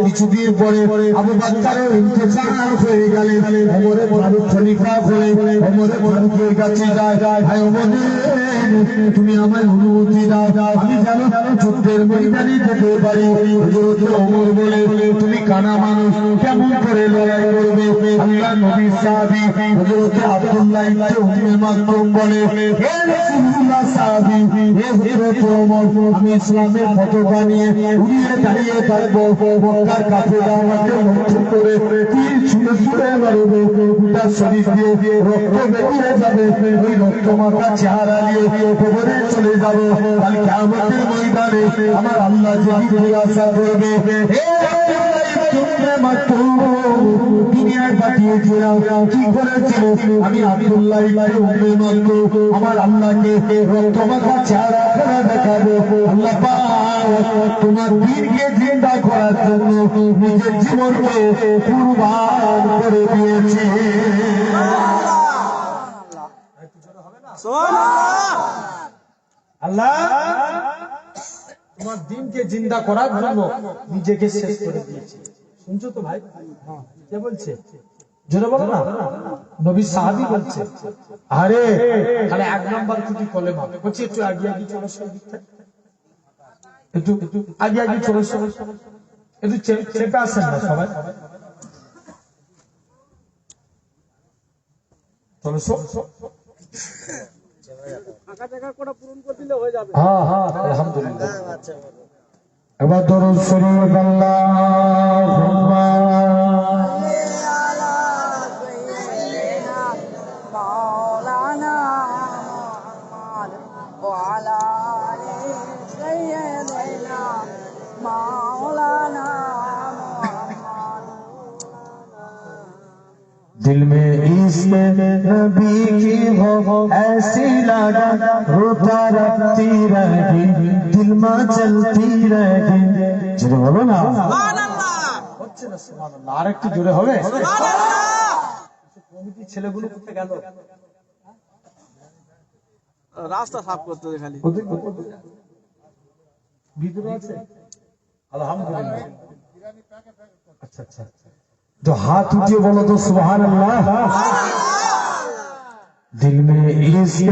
কিছুদিন পরে আবু বকরের ইন্তেকাল হয়ে গেলে ওমরে ফারুক খলিফা হয়ে ওমরে ফারুকের কাছে যায়, ভাই ওমর তুমি আমায় অনুমতি দাও, আমি যেন যুদ্ধের ময়দানে যেতে পারি। হযরত ওমর বলে, তুমি কানা মানুষ কেমন করে লড়াই করবে? আল্লাহ নবীর সাহাবী হযরত আব্দুল্লাহ ইবনে উম্মে মাকতুম বলে, হে রাসূলুল্লাহ সাহাবী, হে হযরত ওমর, আমি ইসলামের পতাকা নিয়ে উড়িয়ে দাঁড়িয়ে থাকবো, মক্কার কাফেররা আমাকে লক্ষ্য করে তীর ছুঁড়ে ছুঁড়ে মারবে, গোটা শরীর দিয়ে রক্ত বেরিয়ে যাবে, ওই রক্তমাখা চেহারা নিয়ে কবরে চলে যাবো। কাল কিয়ামতের ময়দানে আমার আল্লাহ যে জিজ্ঞাসা করবে, হে দুনিয়ায় পাঠিয়েছিলাম কি করেছিল? আমি আব্দুল্লাহ ইবনে উম্মে মাকতুম আমার আল্লাহকে রক্তমাখা চেহারা করে দেখাবো। আল্লাহ পাক তোমার দ্বীনকে জিন্দা করার জন্য নিজের জীবনকে কুরবান করে দিয়েছে। আল্লাহ তোমার দ্বীনকে জিন্দা করার জন্য নিজেকে শেষ করে দিয়েছে। শুনছো তো ভাই? কে বলছে? জোরে বলো না। নবী সাহাবী বলছে। আরে তাহলে এক নাম্বার কি কলেমা বলছি, একটু আগে আগে চলো, একটু আগে আগে চলো, একটু চেপে আসেন না সবাই, চলো আলহামদুলিল্লাহ। এবার দরুদ শরীফ আল্লাহুম্মা মাওলানা মুহাম্মদ ওয়া আলা আলি সাইয়্যিদিনা মাওলানা মুহাম্মদ। दिल में इश्क़ नबी की हो ऐसी लगन, रोता रखती रही दिल में चलती रही। जोरे बोलो ना सुबहानाल्लाह। হচ্ছে না সুবহানাল্লাহ, আরেকটু জোরে হবে সুবহানাল্লাহ। কমিটি ছেলেগুলো কোথায় গেল? রাস্তা সাফ করতে খালি ভিতরে আছে। আলহামদুলিল্লাহ। আচ্ছা আচ্ছা, जो हाथ उठिए बोलो तो सुभान अल्लाह। दिल में इश्क़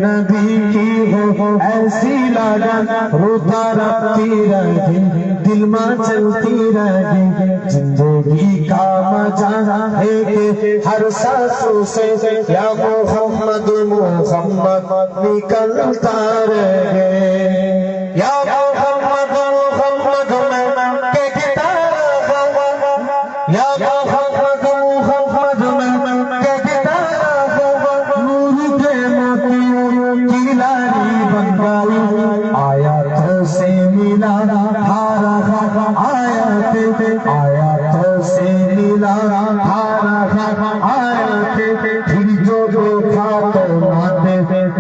नबी की हो ऐसी लगन, रोता रखती रही दिल में चलती रही। जिंदगी का मजा है कि हर सांसों से या मोहम्मद मोहम्मद निकलता रहे, या मोहम्मद मोहम्मद में कहता रहा, या मोहम्मद मोहम्मद में कहता रहा। नूर के मोतियों की लारी बन गई, आयतों से मिला हारा, आयतों से मिला हारा, आयते फिर जो देखा तो माते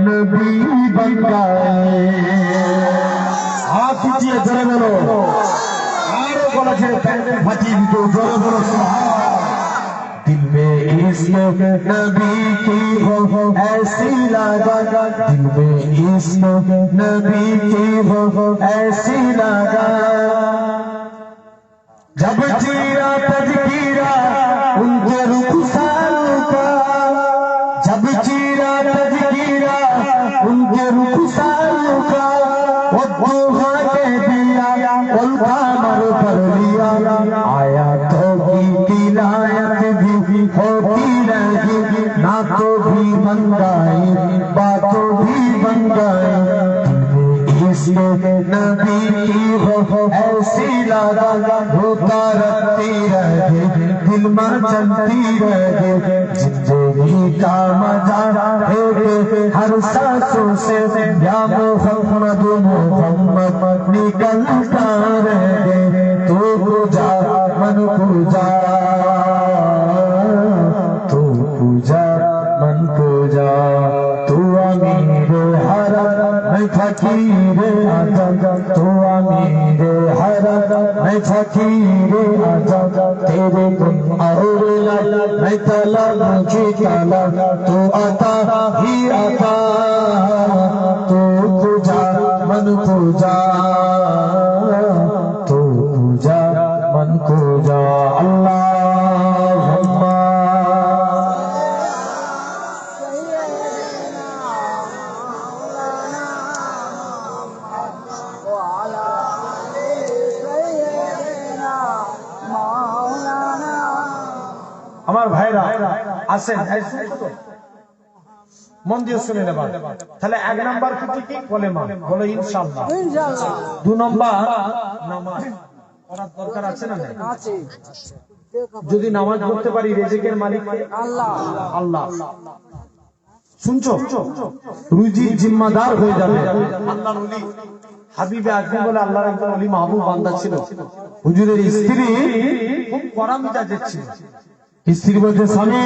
नबी बन गए। हाथ उठिए जरा बोलो, आरो बोला छे पैंडल फाटी तो जरा बोलो सुभान। दिल में इश्क़ नबी की हो ऐसी लगन, दिल में इश्क़ नबी की हो ऐसी लगन। जब चीरा तज़किरा उनके रुखसारों का, जब चीरा तज़किरा उनके रुखसारों का, वो दुहा के दिया उनका मर कर लिया। आयतों की तिलावत भी होती रही, नातों भी बन गई बातों भी बन गई। इश्क़ नबी की हो ऐसी लगन, रोता रखती रहे दिल में चलती रहे। जिंदगी का मजा है हर सांसों से, या मोहम्मद मोहम्मद निकलता रहे। तू पूजा मन पूजा, तू पूजा मन पूजा, तू अमीर हरम मैं फकीर आजम, तू अमीर हरम मैं फकीर आजम। तेरे गुण और मैं तलब की तलब, तू अता ही अता, तू पूजा मन मन को जा तो पूजा मन को जा अल्लाहुम्मा আমার ভাইরা আছেন মন দিয়ে শুনে নেবেন তাহলে এক নাম্বার খুঁটি কি কলেমা বলো ইনশাআল্লাহ ইনশাআল্লাহ দুই নাম্বার নামাজ পড়ার দরকার আছে না আছে যদি নামাজ পড়তে পারি রিজিকের মালিক আল্লাহ আল্লাহ শুনছো রুজি জিম্মাদার হয়ে যাবে আল্লাহর ওলি হাবিবে আজমি বলে আল্লাহর একজন ওলি মাহবুব বান্দা ছিল হুজুরের স্ত্রী খুব কড়া মেজাজের ছিল স্ত্রী বলছে স্বামী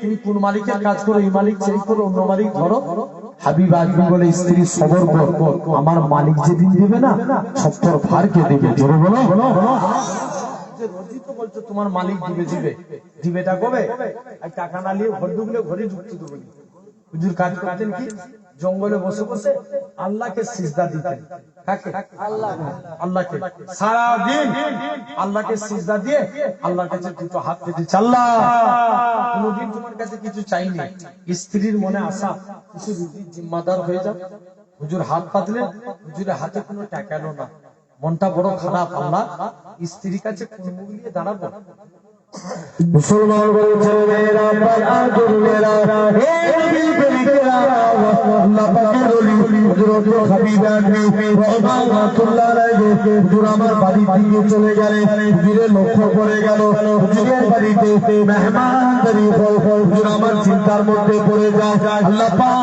তুমি কোন মালিকের কাজ করো এই মালিক চেঞ্জ করো অন্য মালিক ধরো হাবিব আজমি বলে স্ত্রী সবর কর আমার মালিক যেদিন দিবে না সত্তর ভারকে দিবে জোরে বলো রোজি তো বলছো তোমার মালিক দিবে দিবেটা কবে টাকা না নিয়ে ঘর ঢুকলে ঘরে ঢুকতে দেবো হুজুর কাজ করতেন কি জঙ্গলে বসে বসে আল্লাহকে সিজদা দিতেন কাকে আল্লাহকে সারা দিন আল্লাহকে সিজদা দিয়ে আল্লাহর কাছে দুটো হাত পেতে আল্লাহ কোনদিন তোমার কাছে কিছু চাইনি স্ত্রীর মনে আশা কিছু রুজির জিম্মাদার হয়ে যাও হুজুর হাত পাতলেন হুজুরের হাতে কোনো টাকা এলো না মনটা বড় খারাপ আল্লাহ স্ত্রীর কাছে কোন মুখ নিয়ে দাঁড়াবো মুসলমান বলছে মেরা বাহাদুর মেরা হে নবী প্রেমিকেরা আল্লাহ পাকের ওলি হযরত হাবিব আজমি রাহমাতুল্লাহ আলাইহি হুজুর আমার বাড়ি থেকে চলে গেলেন হুজুরের লক্ষ্য করে গেল হুজুরের বাড়িতে মেহমানদারি হুজুর আমার চিন্তার মধ্যে পড়ে যায় আল্লাহ পাক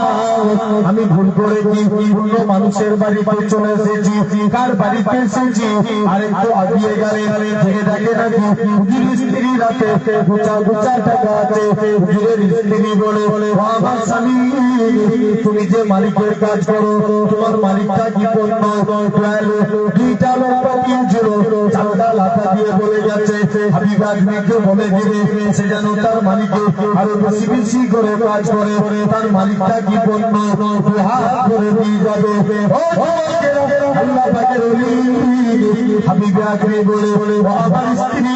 আমি ভুল করে কি অন্য মানুষের বাড়িতে চলে এসেছি কার বাড়িতে এসেছি আরেকটু আগিয়ে গেলে থেকে দেখে নাকি হুজুরের স্ত্রী রাতে গুচা গুচা টাকা আছে হুজুরের স্ত্রী বলে বাবা স্বামী তুমি যে মালিকের কাজ করো তোমার মালিকটা কি পণ্য দুইটা লম্বা কিনছিল চালটা লাথা দিয়ে বলে যাচ্ছে হাবিব আজমিকে বলে দিবে সে যেন তার মালিকে আরো বেশি বেশি করে কাজ করে তার মালিকটা কি পণ্য হাত করে দিয়ে যাবে আল্লাহ পাকের ওলি হাবিব আজমি বলে আমার স্ত্রী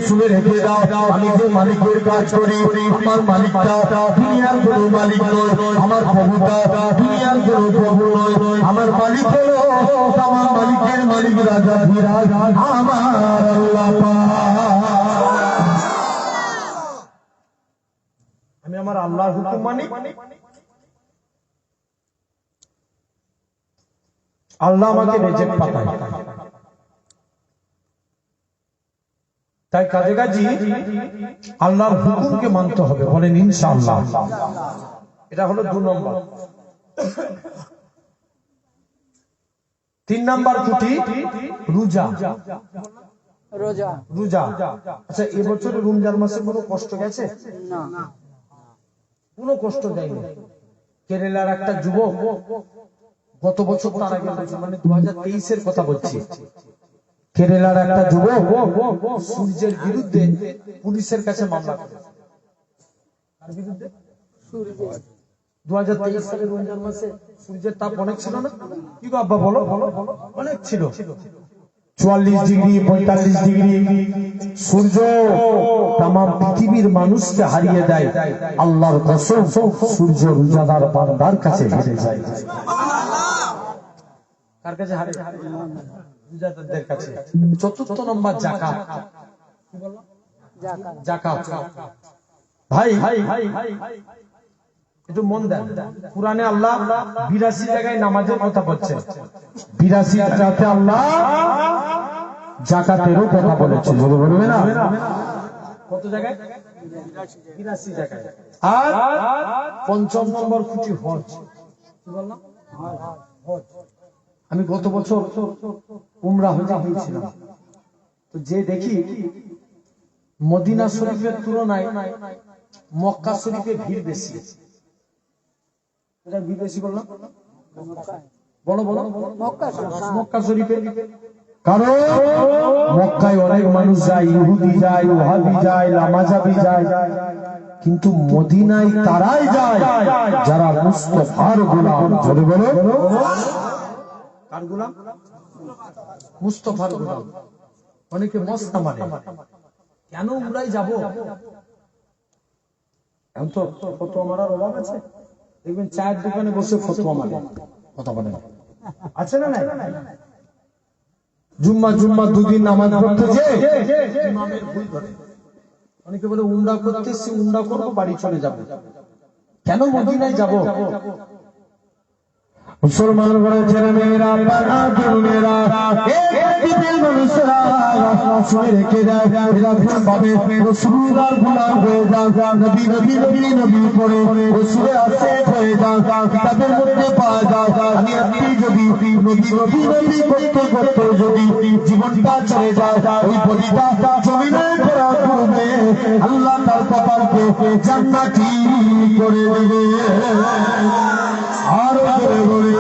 শুনে রেখে দাও আমি যে মালিকের কাজ করি আমার মালিকটা দুনিয়ার কোনো মালিক নয় আমার প্রভুটা দুনিয়ার কোনো প্রভু নয় আমার মালিক হলো আমার মালিকের মালিক রাজা ধীরাজ আমার আল্লাহ আমি আমার আল্লাহর হুকুম মানি আল্লাহ আমাকে রিজিক পাঠায় তাই কাজে কাজী আল্লাহর হুকুমকে মানতে হবে বলেন ইনশাআল্লাহ এটা হলো 2 নম্বর 3 নম্বর খুঁটি রোজা রোজা রোজা আচ্ছা এবছর রমজান মাসে কোনো কষ্ট গেছে না কোনো কষ্ট যায়নি কেরালার একটা যুবক গত বছর তার আগে মানে 2023 এর কথা বলছি কেরালার একটা যুবক সূর্যের বিরুদ্ধে পুলিশের কাছে মামলা করেছে তার বিরুদ্ধে 2023 সালের রমজান মাসে সূর্যের তাপ অনেক ছিল না কি গো আব্বা বলো অনেক ছিল 44 ডিগ্রি 45 ডিগ্রি সূর্য তাম পৃথিবীর মানুষকে হারিয়ে দেয় আল্লাহর কসম সূর্য রোজাদার বান্দার কাছে হেরে যায় কার কাছে হারে রোজাদারদের কাছে 4th নম্বর যাকাত কি বললো যাকাত ভাই একটু মন দেন কুরআনে আল্লাহ 82 জায়গায় নামাজের কথা বলছেন 82 জায়গাতে আল্লাহ যাকাতেরও কথা বলেছেন বলবে না কত জায়গায় 82 জায়গায় আর 5ম নম্বর খুঁটি হজ কি বললাম হজ আমি গত বছর উমরা হজে গিয়েছিলাম তো যে দেখি মদিনা শরীফের তুলনায় মক্কা শরীফে ভিড় বেশি এটা ভিড় বেশি বললাম বলো বলো মক্কা শরীফে কারণ মক্কায় অনেক মানুষ যায় ইহুদি যায় ওহাবি যায় লামাজাবি যায় কিন্তু মদিনায় তারাই যায় যারা মুস্তাফার গোলাম বলে বলো কার গোলাম? মুস্তাফার গোলাম। অনেকে মস্তা মানে কেন উমরায় যাব? এখন তো ফতোয়া মারার অভাব আছে। দেখবেন চায়ের দোকানে বসে ফতোয়া মানে কথা বলে আছে না নাই? জুম্মা দুদিন নামাজ পড়তে যে ইমামের ভুল ধরে। অনেকে বলে উমরা করতেছি, উমরা করবো, বাড়ি চলে যাব। কেন মদিনায় যাব? মুসলমান বড় ছেলে মেয়েরা, মেয়েরা, মানুষরা শুনে রেখে যায়, এরকম ভাবে রাসূলুল্লাহর গোলাম হয়ে যান, নবী নবী নবী নবী করে রাসূলের আশিক হয়ে যান, কিতাবের মধ্যে পাওয়া যায়। আমি আপনি যদি নবী নবী নবী করতে করতে যদি জীবনটা চলে যায়, ওই বলিটা জমিনে করা করবে, আল্লাহ তার কপালকে জান্নাতি করে দেবে। আরো জোরে বলে,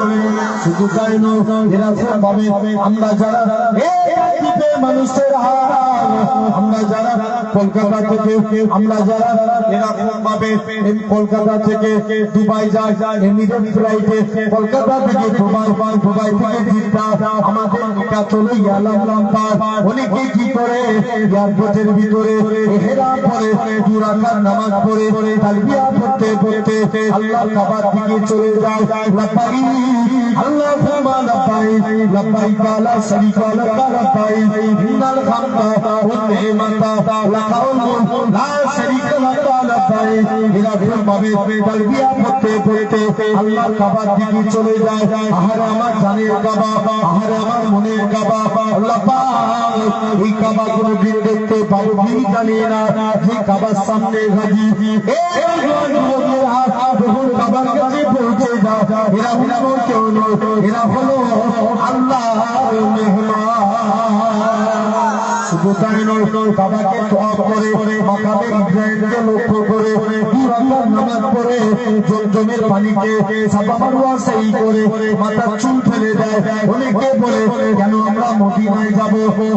শুধু তাই নয়, এরকম ভাবে আমরা যারা মানুষের আমরা যারা কলকাতা থেকে, আমরা যারা এরকম ভাবে কলকাতা থেকে দুবাই যায়, এমিরেট ফ্লাইটে কলকাতা থেকে দুবাই, দুবাই থেকে জিদ্দা, আমাদের চলে গেলাম। অনেকে কি করে এয়ারপোর্টের ভিতরে ইহরাম পরে 2 রাকাত নামাজ পড়ে তালবিয়া পড়তে পড়তে আল্লাহর কাবার দিকে চলে যায়। লব্বাইক আল্লাহুম্মা লব্বাইক, লব্বাইক লা শারীকা লাক লব্বাইক, ইন্নাল হামদা ওয়ান নি'মাতা লাকাল মুলক লা শারীকা লাক লব্বাইক। এরকম ভাবে তালবিয়া পড়তে পড়তে আল্লাহর কাবার দিকে চলে যায়। আহারে আমার জানের কাবা, আহারে আমার মনের কাবা, আল্লাহ পাক এই কাবা গুলো দেখতে পাবো কি জানি না। যে কাবার সামনে হাজি এই যুবকের হাত যখন কাবার কাছে পৌঁছে যায়, এরা হলো কেউ নয়, এরা হলো আল্লাহর মেহমান। শুধু তাই নয়, কাবাকে তওয়াফ করে মাকামে ইব্রাহিমকে লক্ষ্য করে 2 রাকাত নামাজ পড়ে জমজমের পানিকে সাফা মারওয়া সেই করে মাথার চুল ফেলে দেয়। অনেকে বলে কেন আমরা মদিনায় যাব?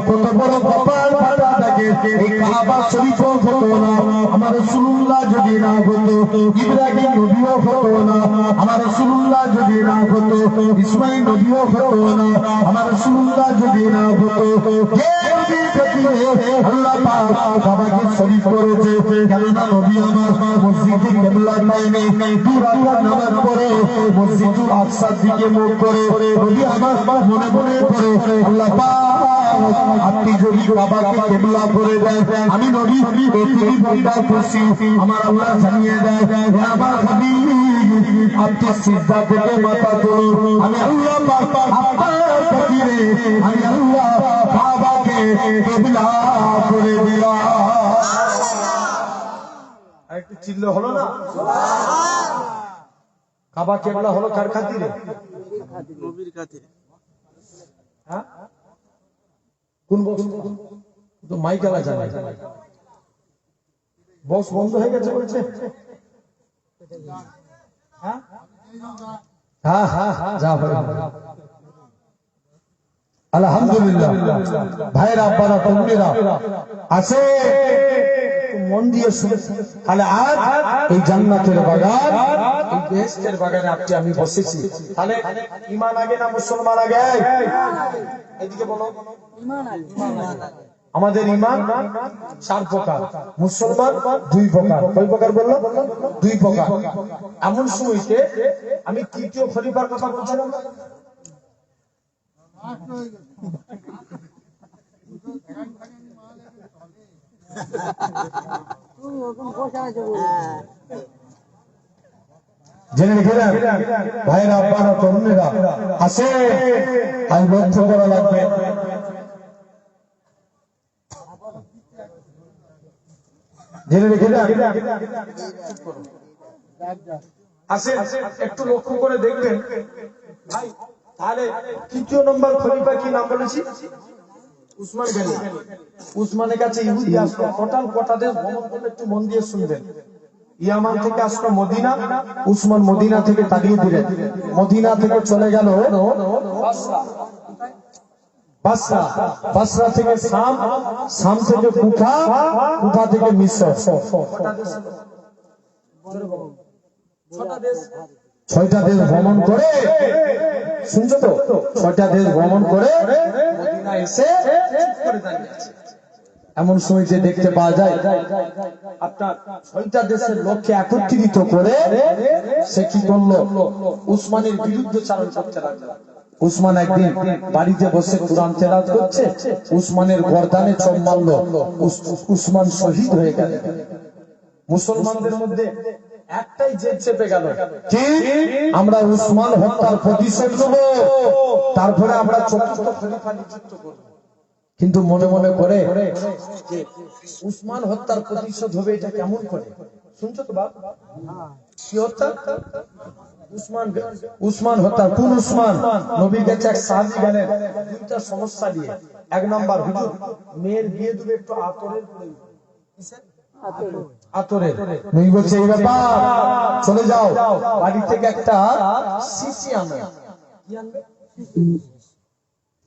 কত বড় কপাল ফাটা থাকে। এই কাবা শরীফ হতো না আমার রাসূলুল্লাহ যদি না হতো, ইব্রাহিম নবীও হতো না আমার রাসূলুল্লাহ যদি না হতো, ইসমাঈল নবীও হতো না আমার রাসূলুল্লাহ যদি না হতো। আল্লাহ পাক কাবাকে শরীফ করেছে কেননা নবী আমার মসজিদে কিবলা টাইমে 2 রাকাত নামাজ পড়ে মসজিদুল আকসার দিকে মুখ করে নবী আমার মনে মনে করে আল্লাহ পাক আপনি যদি কাবাকে কিবলা করে দেন, আমি নবী পৃথিবীটা খুশি। আমার আল্লাহ জানিয়ে দেয়, আমার হাবিব আপনি সিজদা থেকে মাথা তুলুন, আমি আল্লাহ পাক আপনার ফকিরে আমি আল্লাহ কাবাকে কিবলা করে দিলাম। একটু চিল্লা হলো না? কাবা কিবলা হলো কার খাতিরে? নবীর খাতিরে। হ্যাঁ, কোন বক্স? তো মাইক আলা জানে বক্স বন্ধ হয়ে গেছে বলছে। হ্যাঁ হ্যাঁ হ্যাঁ, যা ভাই আলহামদুলিল্লাহ। ভাইরা আব্বারা তরুণেরা আছে মন দিয়ে শুনে, তাহলে আজ এই জান্নাতের বাগান, এই বেহেশতের বাগানে আজকে আমি বসেছি। তাহলে ঈমান আগে না মুসলমান আগে? এদিকে বলো। ঈমান আগে। আমাদের ঈমান 4 প্রকার, মুসলমান 2 প্রকার। কয় প্রকার বললো? 2 প্রকার। এমন সময়তে আমি 3য় খলিফার কথা বলছিলাম না? জেনে রেখেছেন ভাইরা আব্বারা তরুণেরা আছে, আজ লক্ষ্য করা লাগবে। জেনে রেখেছেন আছে, একটু লক্ষ্য করে দেখবেন ভাই। তাহলে 3য় নম্বর খলিফা কি নাম বলেছি? উসমান গনি। উসমানের কাছে ইহুদি আসলো। টোটাল কটা দেশ ভ্রমণ করলে একটু মন দিয়ে শুনবেন। ইয়ামান থেকে আসলো মদিনা, উসমান মদিনা থেকে তাড়িয়ে দিলেন। মদিনা থেকে চলে গেল বাসরা, বাসরা থেকে শাম, শাম থেকে কুফা, কুফা থেকে মিশর। 6টা দেশ। 6টা দেশ ভ্রমণ করে, শুনছো তো, 6টা দেশ ভ্রমণ করে মদিনা এসে চুপ করে দাঁড়িয়ে আছে। এমন সময় যে দেখতে পাওয়া যায় আপনার 6টা দেশের লোককে একত্রিত করে সে কি করলো, উসমানের বিরুদ্ধে চালন করতে লাগলো। উসমান একদিন বাড়িতে বসে কুরআন তেলাওয়াত করছে, উসমানের গর্দানে চোট মারলো, উসমান শহীদ হয়ে গেল। মুসলমানদের মধ্যে একটাই জেদ চেপে গেল, কি আমরা উসমান হত্যার প্রতিশোধ নেব, তারপরে আমরা চতুর্থ খলিফা নিযুক্ত করব। কিন্তু মনে মনে করে যে উসমান হত্যার প্রতিশোধ হবে এটা কেমন করে, শুনছো তো বাপ? কি হত্যা? উসমান হত্যা। কোন উসমান? নবীর কাছে এক সাহাবী গেলেন 2টা সমস্যা নিয়ে। 1 নাম্বার, হুজুর মেয়ের বিয়ে দেবে একটু আতরের প্রয়োজন। কিসের? আতরের। নবী বলছে এই ব্যাপার, চলে যাও বাড়ি থেকে একটা শিশি আনো। কি আনবে?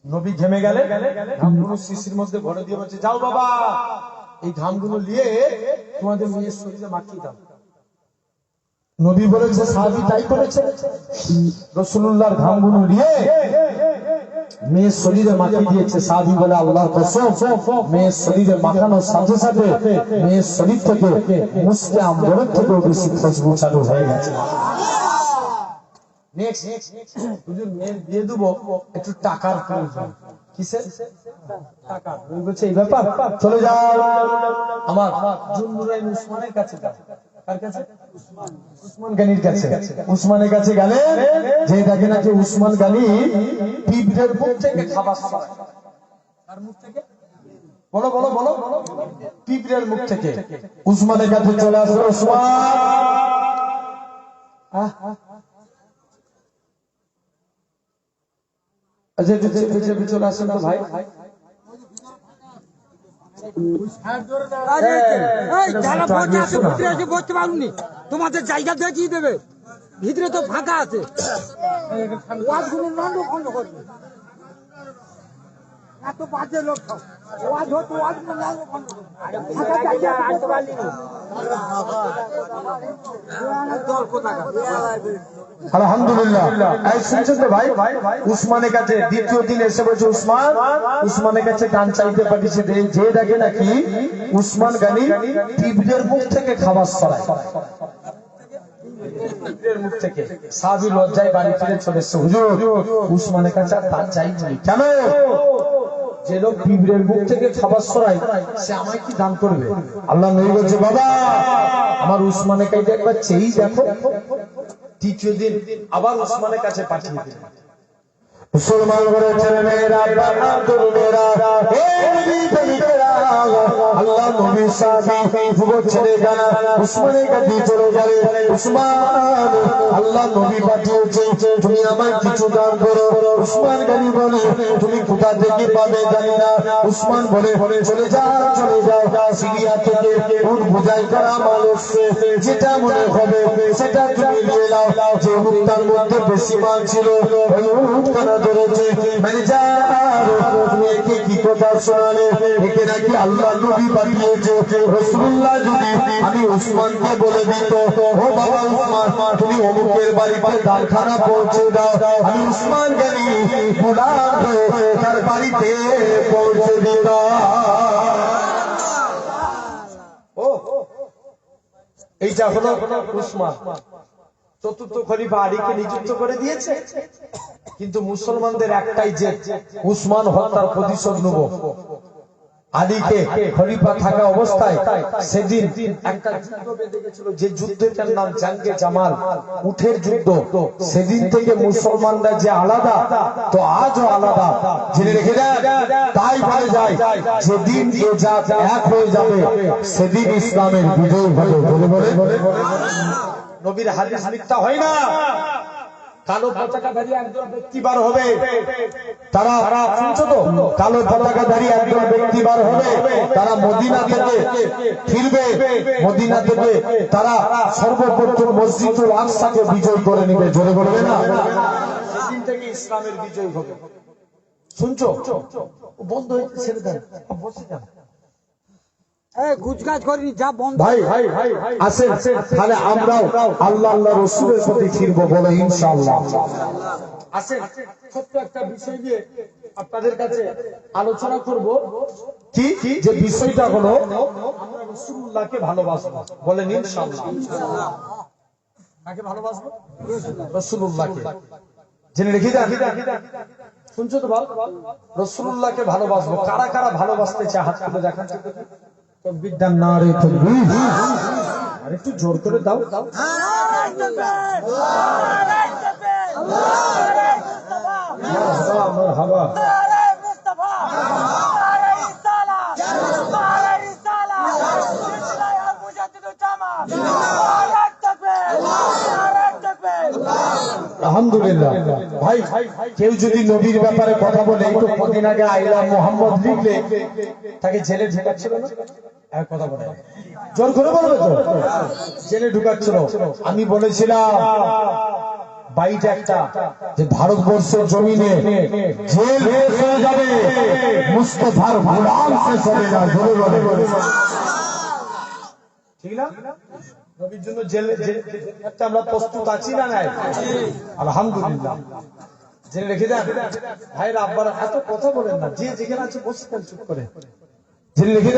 নবী ঘেমে গেলেন, ঘামগুলো শিশির মধ্যে ভরে দিয়ে বলছে যাও বাবা, এই ঘামগুলো নিয়ে তোমাদের মেয়ের শরীরে মাখিয়ে দাও। নবী বলেছে, সাহাবী তাই করেছে। রাসূলুল্লাহর ঘামগুলো নিয়ে মেয়ের শরীরে মাখিয়ে দিয়েছে। সাহাবী বলে আল্লাহর কসম, মেয়ের শরীরে মাখানোর সাথে সাথে মেয়ের শরীর থেকে মুসকে আম্বরের থেকেও বেশি খুশবু চালু হয়ে গেছে। হুজুর মেয়ের বিয়ে দেবো, একটু টাকার প্রয়োজন। কিসের টাকা? বলছে এই ব্যাপার, চলে যাও আমার জুননুরাইন উসমানের কাছে যাও। কার কাছে? উসমান গনির কাছে। উসমানের কাছে গেলে যে দেখে নাকি উসমান গনি পিঁপড়ের মুখ থেকে খাবার খায়। কার মুখ থেকে? বলো বলো বলো। পিঁপড়ের মুখ থেকে। উসমানের কাছে চলে আসলো উসমান, আচ্ছা চলে আসেন তো ভাই। তোমাদের জায়গা দেখিয়ে দেবে, ভিতরে তো ফাঁকা আছে। এত বাজে লোক আলহামদুলিল্লাহ। শুনছেন তো ভাই, উসমানের কাছে দ্বিতীয় দিন এসে বলছে উসমান, উসমানের কাছে গান চাইতে পাঠিয়েছে। যে দেখে নাকি উসমান গনি পিঁপড়ের মুখ থেকে খাবার সরায়। মুখ থেকে সাহাবী লজ্জায় বাড়ি ফিরে চলে এসছে। হুজুর উসমানের কাছে আর তার চাই নাই। কেন? যে লোক পিঁপড়ের মুখ থেকে খাবার সরায় সে আমায় কি দান করবে? আল্লাহ নবী বলছে বাবা আমার উসমানের কাছে একবার চেয়েই দেখো। তৃতীয় দিন আবার উসমানের কাছে পাঠিয়ে দিলেন। মুসলমান ঘরের ছেলে মেয়েরা, বাহাদুর মেয়েরা, আল্লাহ নবীর সাহাবী যুবক ছেলেরা উসমানের কাছে চলে গেলে, উসমান আল্লাহ নবী পাঠিয়েছে তুমি আমায় কিছু দান করো। উসমান গনি বলে তুমি কোথা থেকে পাবে জানি না। উসমান বলে চলে যাও চলে যাও, সিরিয়া থেকে উট বোঝাই করা মানুষ যেটা মনে হবে সেটা তুমি নিয়ে নাও। যে উটটার মধ্যে বেশি মাল ছিল ওই উটখানা ধরেছে। তুমি একে কি কথা শোনালে? একে নাকি আল্লাহ নবী পাঠিয়েছে। রাসূলুল্লাহ যদি আমি উসমানকে বলে দিত ও বাবা উসমান তুমি অমুকের বাড়িতে দালখানা পৌঁছে দাও, আমি উসমান গনি গোলাম হয়ে তার বাড়িতে পৌঁছে দিতাম। এইটা হলো উসমান। চতুর্থ খলিফা আলীকে নিযুক্ত করে দিয়েছে। কিন্তু মুসলমানদের একটাই যে উসমান হত্যার প্রতিশোধ নেব। আলীকে খলিফা থাকা অবস্থায় সেদিন একটা যুদ্ধ বেঁধে গেছিল, যে যুদ্ধটার নাম জাঙ্গে জামাল, উঠের যুদ্ধ। সেদিন থেকে মুসলমানরা যে আলাদা, তো আজও আলাদা জেনে রেখে দেয়। তাই বলে যায় যেদিন এ জাত এক হয়ে যাবে সেদিন ইসলামের বিজয় হবে। বলে বলে নবীর হাদিস মিথ্যা হয় না। কালো পতাকাধারী একজন ব্যক্তি বার হবে, তারা শুনছো তো, কালো পতাকাধারী একজন ব্যক্তি বার হবে, তারা মদিনা থেকে ফিরবে। মদিনা থেকে তারা সর্বপ্রথম মসজিদুল আকসাকে বিজয় করে নেবে। জোরে করবে না? সেদিন থেকে ইসলামের বিজয় হবে। শুনছো? বন্ধ হয়েছে, ছেড়ে দেন, বসে যান। গুজগাজ করিনি, যা বন্ধ। ভাই আসেন, তাহলে আমরাও আল্লাহ আল্লাহ রসুলের প্রতি ফিরবো বলে ইনশাআল্লাহ। আসেন, ছোট্ট একটা বিষয় নিয়ে আপনাদের কাছে আলোচনা করব। কি যে বিষয়টা হলো আমরা রাসূলুল্লাহকে ভালোবাসবো, বলেন ইনশাআল্লাহ। কাকে ভালোবাসবো? রাসূলুল্লাহকে। জেনে রেখে যান, শুনছো তো? রাসূলুল্লাহকে ভালোবাসবো। কারা কারা ভালোবাসতে চায় হাত তুলে দেখান। তকবীর দেন, নারে তাকবীর। আর একটু জোর করে দাও। মারহাবা। আলহামদুলিল্লাহ। ভাই কেউ যদি নবীর ব্যাপারে কথা বলে, একটু কদিন আগে আইলা মোহাম্মদ লিখলে তাকে জেলে ঢুকাচ্ছিল না? এক কথা বলে জোর করে বলবে তো, জেলে ঢুকাচ্ছিল। আমি বলেছিলাম বাইট একটা, যে ভারতবর্ষের জমিনে জেল শেষ হয়ে যাবে, মুস্তাফার গোলাম শেষ হবে না। জোরে বলে ঠিক না? নবীর জন্য জেলে আমরা প্রস্তুত আছি না? নাই? আলহামদুলিল্লাহ। জেনে রেখে দেন ভাইরা, আব্বারা এত কথা বলেন না, যে যেখানে আছে বসে চুপ করে। জেনে রেখে দেন।